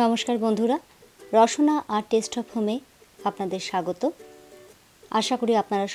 নমস্কার বন্ধুরা, রসনা আর test of হোমে আপনাদের স্বাগত। আশা করি আপনারা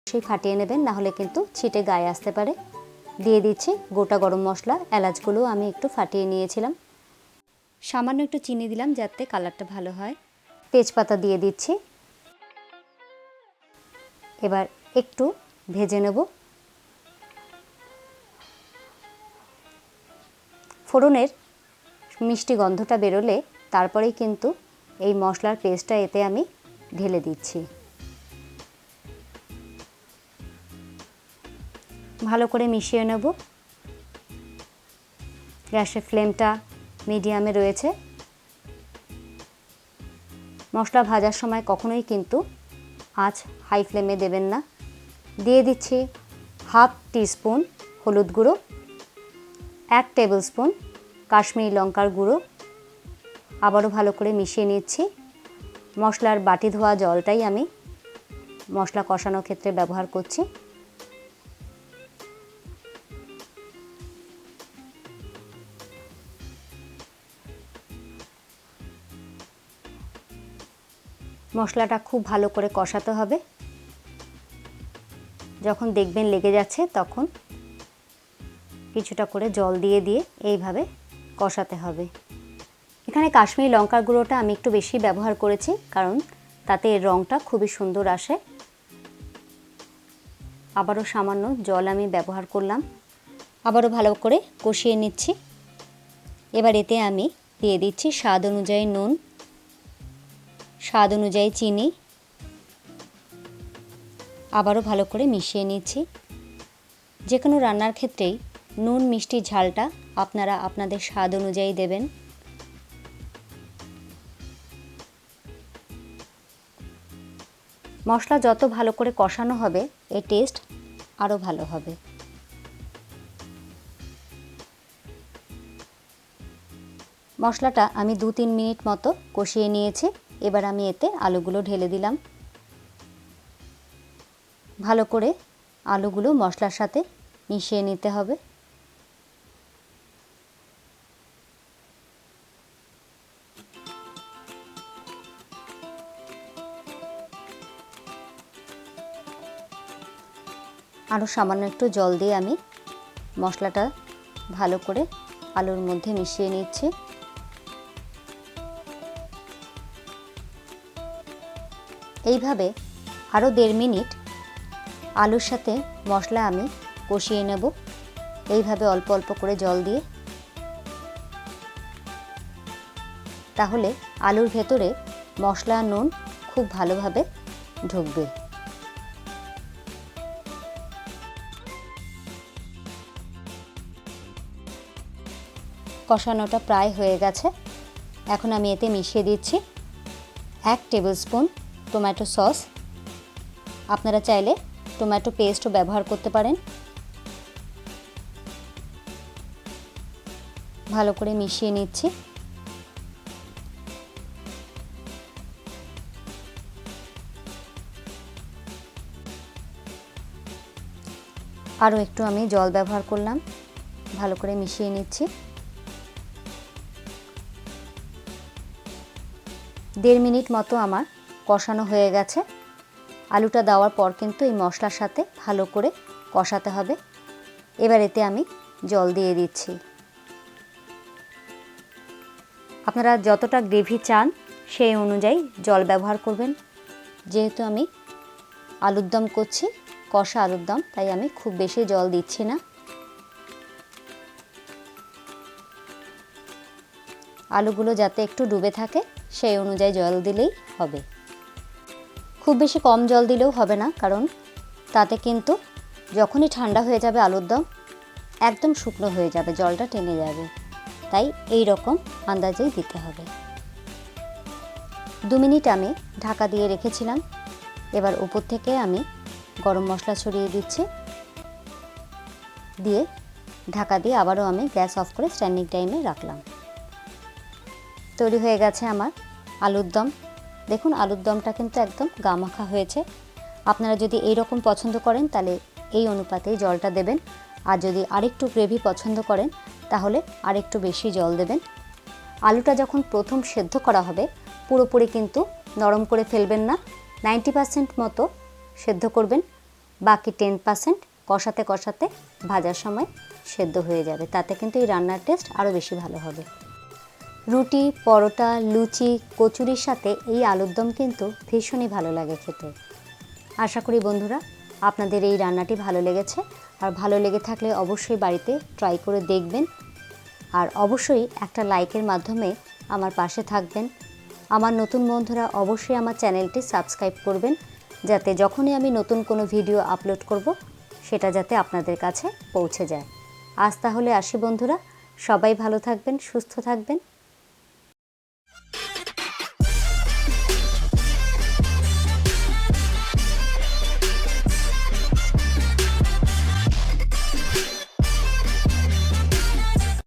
সেই ফাটিয়ে নেবেন, না হলে কিন্তু ছিটে গায়ে আসতে পারে। দিয়ে দিচ্ছি গোটা গরম মশলা, এলাচগুলো আমি একটু ফাটিয়ে নিয়েছিলাম। সামান্য একটু চিনি দিলাম যাতে কালারটা ভালো হয়। তেজপাতা দিয়ে দিচ্ছি। এবার একটু ভেজে নেব। ফোড়নের মিষ্টি গন্ধটা বেরোলে তারপরেই কিন্তু এই মশলার পেস্টটা এতে আমি ঢেলে দিচ্ছি। ভালো করে মিশিয়ে নেব। গ্যাসের ফ্লেমটা মিডিয়ামে রয়েছে। মশলা ভাজার সময় কখনোই কিন্তু আঁচ হাই ফ্লেমে দেবেন না। দিয়ে দিচ্ছি 1/2 টিস্পুন হলুদ গুঁড়ো, 1 টেবিল স্পুন কাশ্মীরি লঙ্কার গুঁড়ো। আবারও ভালো করে মিশিয়ে নিচ্ছি। মশলার বাটি ধোয়া জলটাই আমি মশলা কষানোর ক্ষেত্রে ব্যবহার করছি। মশলাটা খুব ভালো করে কষাতে হবে। যখন দেখবেন লেগে যাচ্ছে তখন কিছুটা করে জল দিয়ে দিয়ে এইভাবে কষাতে হবে। এখানে কাশ্মীরি লঙ্কার গুঁড়োটা আমি একটু বেশি ব্যবহার করেছি, কারণ তাতে এর রঙটা খুবই সুন্দর আসে। আবারও সামান্য জল আমি ব্যবহার করলাম। আবারও ভালো করে কষিয়ে নিচ্ছি। এবার এতে আমি দিয়ে দিচ্ছি স্বাদ অনুযায়ী নুন, স্বাদ অনুযায়ী চিনি। আবারও ভালো করে মিশিয়ে নিচ্ছি। যে কোনো রান্নার ক্ষেত্রেই নুন মিষ্টি ঝালটা আপনারা আপনাদের স্বাদ অনুযায়ী দেবেন। মশলা যত ভালো করে কষানো হবে এর টেস্ট আরও ভালো হবে। মশলাটা আমি 2-3 মিনিট মতো কষিয়ে নিয়েছি। এবার আমি এতে আলুগুলো ঢেলে দিলাম। ভালো করে আলুগুলো মশলার সাথে মিশিয়ে নিতে হবে। আরও সামান্য একটু জল দিয়ে আমি মশলাটা ভালো করে আলুর মধ্যে মিশিয়ে নিচ্ছি। এইভাবে আরও 1.5 মিনিট আলুর সাথে মশলা আমি কষিয়ে নেব, এইভাবে অল্প অল্প করে জল দিয়ে। তাহলে আলুর ভেতরে মশলা নুন খুব ভালোভাবে ঢুকবে। কষানোটা প্রায় হয়ে গেছে। এখন আমি এতে মিশিয়ে দিচ্ছি 1 টেবিল স্পুন টমেটো সস। আপনারা চাইলে টমেটো পেস্টও ব্যবহার করতে পারেন। ভালো করে মিশিয়ে নিচ্ছি। আরও একটু আমি জল ব্যবহার করলাম, ভালো করে মিশিয়ে নিচ্ছি। 1.5 মিনিট মতো আমার কষানো হয়ে গেছে। আলুটা দেওয়ার পর কিন্তু এই মশলার সাথে ভালো করে কষাতে হবে। এবার এতে আমি জল দিয়ে দিচ্ছি। আপনারা যতটা গ্রেভি চান সেই অনুযায়ী জল ব্যবহার করবেন। যেহেতু আমি আলুর দম করছি, কষা আলুর দম, তাই আমি খুব বেশি জল দিচ্ছি না। আলুগুলো যাতে একটু ডুবে থাকে সেই অনুযায়ী জল দিলেই হবে। খুব বেশি কম জল দিলেও হবে না, কারণ তাতে কিন্তু যখনই ঠান্ডা হয়ে যাবে আলুর দম একদম শুকনো হয়ে যাবে, জলটা টেনে যাবে। তাই এই রকম আন্দাজেই দিতে হবে। 2 মিনিট আমি ঢাকা দিয়ে রেখেছিলাম। এবার উপর থেকে আমি গরম মশলা ছড়িয়ে দিচ্ছি। দিয়ে ঢাকা দিয়ে আবারও আমি গ্যাস অফ করে স্ট্যান্ডিং টাইমে রাখলাম। তৈরি হয়ে গেছে আমার আলুর দম। দেখুন আলুর দমটা কিন্তু একদম গামাখা হয়েছে। আপনারা যদি এই রকম পছন্দ করেন তাহলে এই অনুপাতেই জলটা দেবেন, আর যদি আরেকটু গ্রেভি পছন্দ করেন তাহলে আরেকটু বেশি জল দেবেন। আলুটা যখন প্রথম সেদ্ধ করা হবে পুরোপুরি কিন্তু নরম করে ফেলবেন না, 90% মতো সেদ্ধ করবেন, বাকি 10% কষাতে কষাতে ভাজার সময় সেদ্ধ হয়ে যাবে। তাতে কিন্তু এই রান্নার টেস্ট আরও বেশি ভালো হবে। রুটি, পরোটা, লুচি, কচুরির সাথে এই আলুর দম কিন্তু ভীষণই ভালো লাগে খেতে। আশা করি বন্ধুরা আপনাদের এই রান্নাটি ভালো লেগেছে, আর ভালো লেগে থাকলে অবশ্যই বাড়িতে ট্রাই করে দেখবেন, আর অবশ্যই একটা লাইকের মাধ্যমে আমার পাশে থাকবেন। আমার নতুন বন্ধুরা অবশ্যই আমার চ্যানেলটি সাবস্ক্রাইব করবেন, যাতে যখনই আমি নতুন কোনো ভিডিও আপলোড করব সেটা যাতে আপনাদের কাছে পৌঁছে যায়। আজ তাহলে আসি বন্ধুরা, সবাই ভালো থাকবেন, সুস্থ থাকবেন।